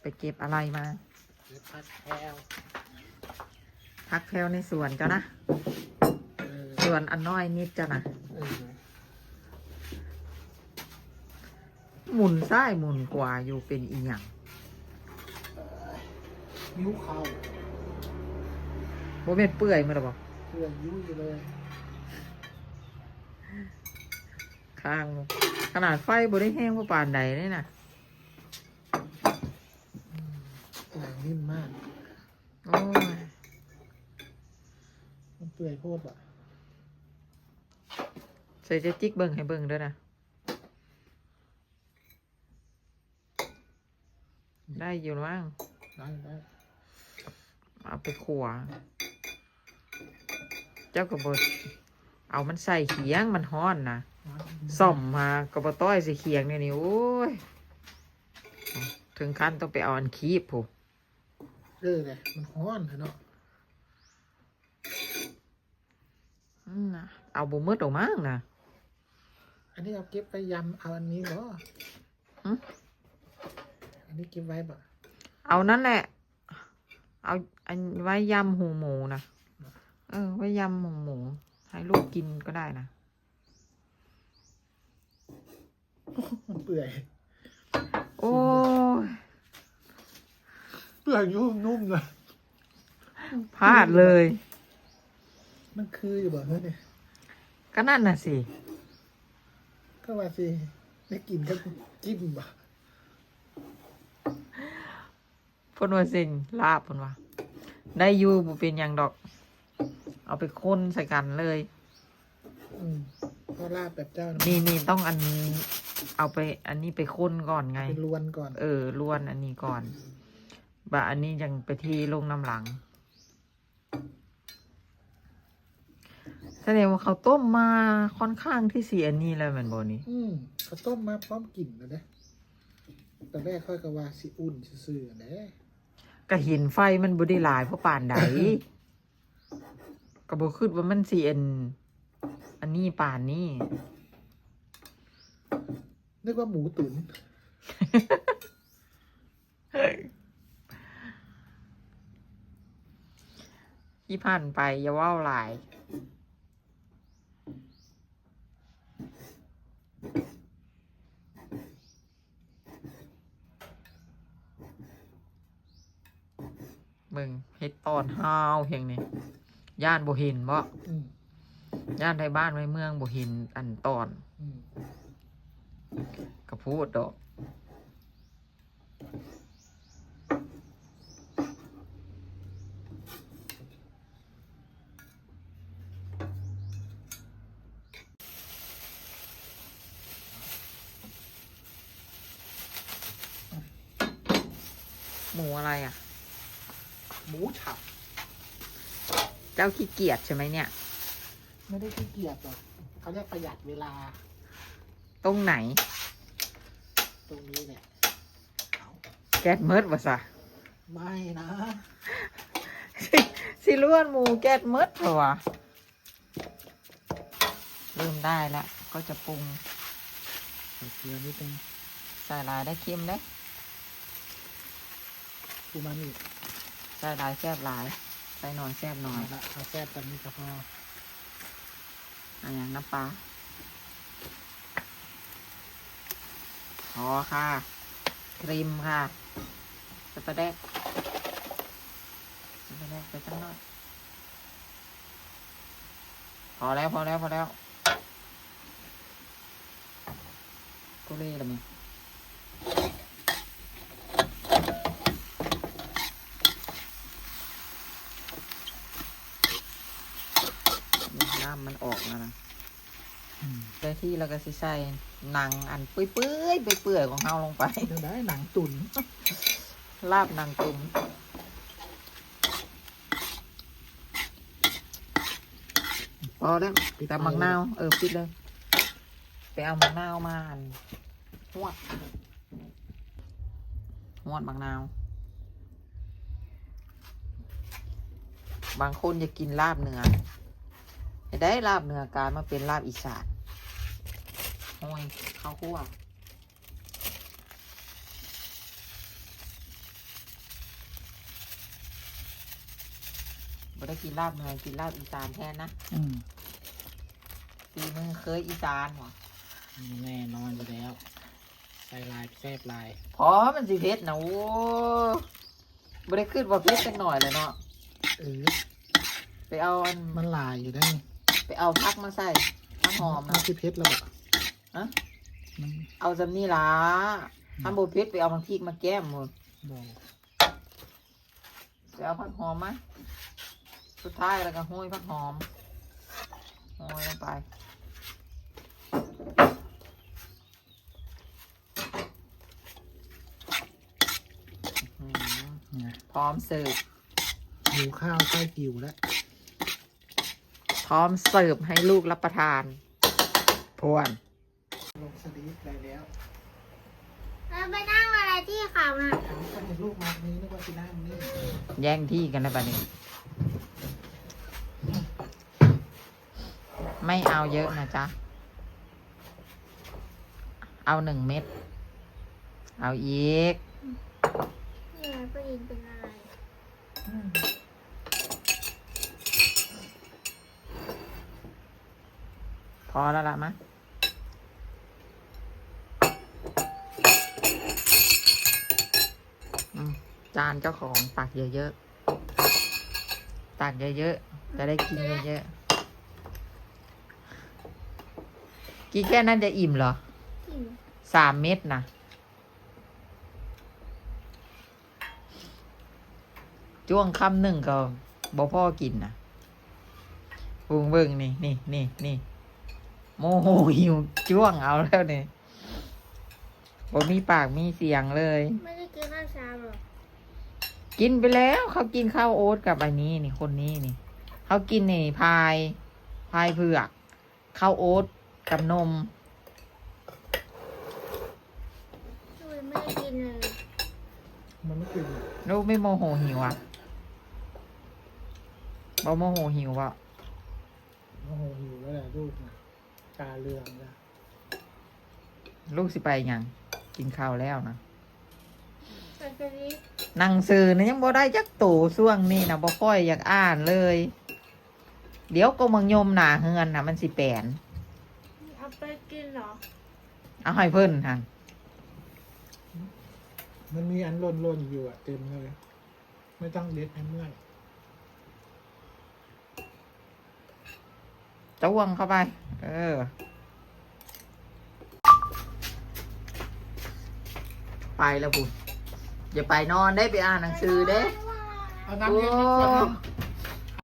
ไปเก็บอะไรมาเก็บผักแพรวพักแพลวในสวนเจ้านะสวนอันน้อยนิดเจ้านะหมุนซ้ายหมุนขวาอยู่เป็นอีหยังยิ้วเข่าโมเมนเปื่อยมั้ยหรอบอกเพื่อนยิ้วอยู่เลยข้างขนาดไฟบ่ได้แห้งว่าปานใดเลยนะหนังนิ่มมากโอ้ยมันเปื่อยโคตรอ่ะใส่จะจิกเบิ่งให้เบิ่งด้วยนะได้อยู่มั้งได้เอาไปขัวเจ้ากระบดเอามันใส่เขียงมันฮ้อนนะส่อมมากระบต้อยใส่เขียงเนี่ยนี่โอ้ยถึงขั้นต้องไปเอาอันคีบผู้เลยมันฮ้อนเนาะนะเอาบุมืดออกมานะอันนี้เอาเก็บไปยำเอาอันนี้เหรออันนี้เก็บไว้ปะเอานั่นแหละเอาอันไว้ยำหูหมูนะไว้ยำหมูให้ลูกกินก็ได้นะมันเปื่อยโอ้ยเปื่อยนุ่มเลยพลาดเลยมันคืออยู่บ่เฮ้ยเนี่ยก็นั่นน่ะสิก็ว่าสิได้กินก็จิ้มบ่พนว่าสิ่งลาบพนว่าได้อยู่บุเป็นอย่างดอกเอาไปค้นใส่กันเลยก็ลาบแบบเจ้านี่ต้องอันเอาไปอันนี้ไปค้นก่อนไงเป็นลวนก่อนลวนอันนี้ก่อนบะอันนี้ยังไปทีลงน้ำหลังแสดงว่าเขาต้มมาค่อนข้างที่สีอันนี้แล้วเหมือนบนี้เขาต้มมาพร้อมกลิ่นแล้วนะแต่แรกค่อยกะว่าสิอุ่นซื่อๆนะก็เห็นไฟมันบ่ได้หลายเพราะป่านใดก็บ่คิดว่ามันสิอันนี้ป่านนี้นึกว่าหมูตุ๋นที่ผ่านไปอย่าว่าวหลายมึงเฮ็ดตอนห้าวเพียงนี้ย่านบ่เห็นบ่ย่านไทยบ้านไว้เมืองบ่เห็นอันตอนก็พูดดอกหมูอะไรอ่ะหมูฉับเจ้าขี้เกียจใช่ไหมเนี่ยไม่ได้ขี้เกียจหรอกเขาเรียกประหยัดเวลาตรงไหนตรงนี้เนี่ยแก๊สเมิดวะซะไม่นะสิล้วนหมูแก๊สเมิดเหรอวะเริ่มได้แล้วก็จะปรุงใส่เกลือนิดนึงใส่ลายได้เค็มได้ปูมานี่ใส่ลายแซ่บหลายใส่หน่อยแซ่บหน่อยเอาแซ่บกันนี้ก็พออย่างน้ำปลาพอค่ะครีมค่ะจะไปแดกไปตั้งน้อยพอแล้วกุเล่ละมั้ยน้ำมันออกแล้วนะได้ที่เราก็สิใส่หนังอันเปื่อยของเฮาลงไปเดี๋ยวได้หนังตุ๋นลาบหนังตุ๋นพอแล้วแต่มะนาวปิดเลยไปเอามะนาวมาหวดมะนาวบางคนอยากกินลาบเนื้อได้ลาบเนื้อกลายมาเป็นลาบอีสานห้อยข้าวคั่ว บ่ได้กินลาบเหนือกินลาบอีสานแทนนะ อืม ปีมึงเคยอีสานหรอ แน่นอนอยู่แล้วใส่ลายแซ่บลาย พอมันสิเผ็ดนะโอ้บ่ได้ขึ้นว่าเผ็ดจังหน่อยเลยเนาะ ไปเอาอัน มันลายอยู่ได้ ไปเอาพักมาใส่พักหอม มั นะ นคือเพชรแล้วแบบ อะ มัน เอาจำนี่ล่ะทำโบเผ็ดไปเอาบางทีมาแก้มหมด บอก ไปเอาพักหอมมาสุดท้ายแล้วก็ห้อยพักหอมห้อยลงไปอื้อหือ ไง พร้อมเสิร์ฟ หิวข้าวใกล้หิวแล้ว พร้อมเสิร์ฟให้ลูกรับประทานพวน ลงสลีปได้แล้ว เราไปนั่งอะไรที่เขาน่ะ ถามกันในลูกมานี้นึกว่าสินั่งนี่ แย่งที่กันแล้วบัดนี้ ไม่เอาเยอะนะจ๊ะ เอา1 เม็ด เอาอีก เนี่ยผู้หญิงเป็นอะไร พอแล้วล่ะมะจานเจ้าของตักเยอะๆ ตักเยอะๆ จะได้กินเยอะๆ กินแค่นั้นจะอิ่มเหรอ กิน 3 เม็ดนะจ้วงคำหนึ่งก็บ่พ่อกินนะปุงเบิ่งนี่โมโหหิวจ้วงเอาแล้วนี่บ่มีปากมีเสียงเลย ไม่ได้กินข้าวเช้าหรอ กินไปแล้วเขากินข้าวโอ๊ตกับอันนี้นี่คนนี้นี่เขากินนี่พายเผือกข้าวโอ๊ตกับนม ช่วยไม่ได้กินเลย มันไม่กิน ลูกไม่โมโหหิวอ่ะบ่โมโหหิวอ่ะ โอ้โหหิวแล้วแหละลูกนะตาเรืองแล้ว ลูกสิไปยังกินข้าวแล้วนะ แต่ทีนี้ หนังสือนี่ยังบ่ได้จักตู่ช่วงนี้นะบ่ค่อยอยากอ่านเลย เดี๋ยวก็มังยมหนาเฮือนนะมันสิแปลน เอาไปกินเหรอ เอาให้เพิ่นหัน มันมีอันล่นๆอยู่อะเต็มเลย ไม่ต้องเด็ดให้เมื่อย จ้วงเข้าไป ไปแล้วบุญอย่าไปนอนได้ไปอ่านหนังสือเด้ เอาน้ำเย็นนิดก่อนนะ